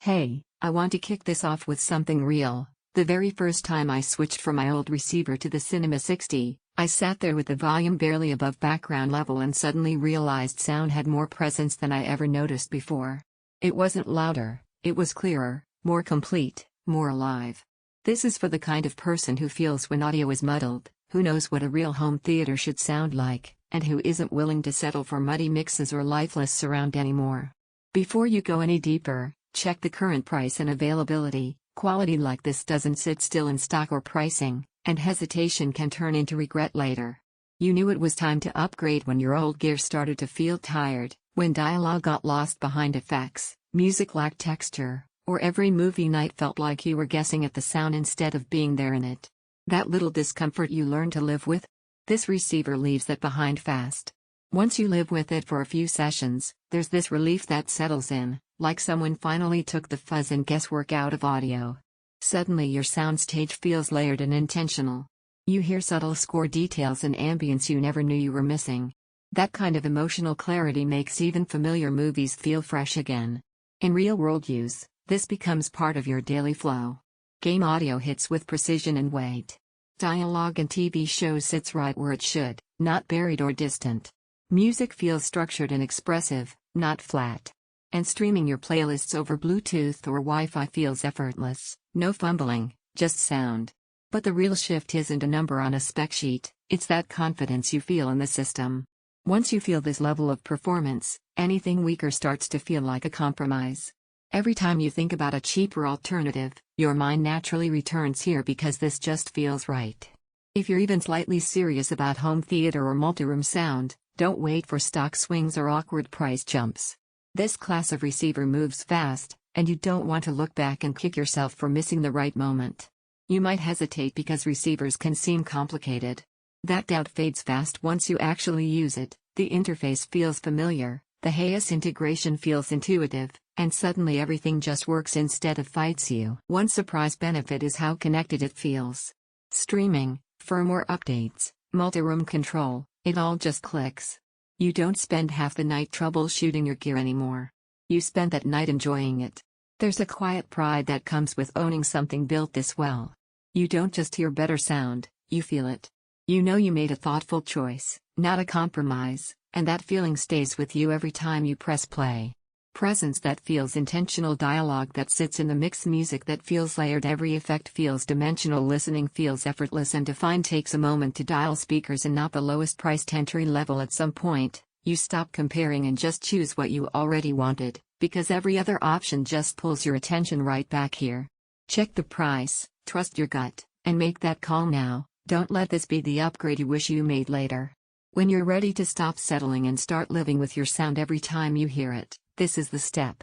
Hey, I want to kick this off with something real. The very first time I switched from my old receiver to the Cinema 60, I sat there with the volume barely above background level and suddenly realized sound had more presence than I ever noticed before. It wasn't louder, it was clearer, more complete, more alive. This is for the kind of person who feels when audio is muddled, who knows what a real home theater should sound like, and who isn't willing to settle for muddy mixes or lifeless surround anymore. Before you go any deeper, check the current price and availability. Quality like this doesn't sit still in stock or pricing, and hesitation can turn into regret later. You knew it was time to upgrade when your old gear started to feel tired, when dialogue got lost behind effects, music lacked texture, or every movie night felt like you were guessing at the sound instead of being there in it. That little discomfort you learn to live with? This receiver leaves that behind fast. Once you live with it for a few sessions, there's this relief that settles in, like someone finally took the fuzz and guesswork out of audio. Suddenly your soundstage feels layered and intentional. You hear subtle score details and ambience you never knew you were missing. That kind of emotional clarity makes even familiar movies feel fresh again. In real-world use, this becomes part of your daily flow. Game audio hits with precision and weight. Dialogue in TV shows sits right where it should, not buried or distant. Music feels structured and expressive, not flat. And streaming your playlists over Bluetooth or Wi-Fi feels effortless, no fumbling, just sound. But the real shift isn't a number on a spec sheet, it's that confidence you feel in the system. Once you feel this level of performance, anything weaker starts to feel like a compromise. Every time you think about a cheaper alternative, your mind naturally returns here because this just feels right. If you're even slightly serious about home theater or multi-room sound, don't wait for stock swings or awkward price jumps. This class of receiver moves fast, and you don't want to look back and kick yourself for missing the right moment. You might hesitate because receivers can seem complicated. That doubt fades fast once you actually use it. The interface feels familiar, the HEOS integration feels intuitive, and suddenly everything just works instead of fights you. One surprise benefit is how connected it feels. Streaming, firmware updates, multi-room control, it all just clicks. You don't spend half the night troubleshooting your gear anymore. You spend that night enjoying it. There's a quiet pride that comes with owning something built this well. You don't just hear better sound, you feel it. You know you made a thoughtful choice, not a compromise, and that feeling stays with you every time you press play. Presence that feels intentional, dialogue that sits in the mix, music that feels layered, every effect feels dimensional, listening feels effortless and defined. Takes a moment to dial speakers and not the lowest priced entry level. At some point, you stop comparing and just choose what you already wanted, because every other option just pulls your attention right back here. Check the price, trust your gut, and make that call now. Don't let this be the upgrade you wish you made later. When you're ready to stop settling and start living with your sound every time you hear it, this is the step.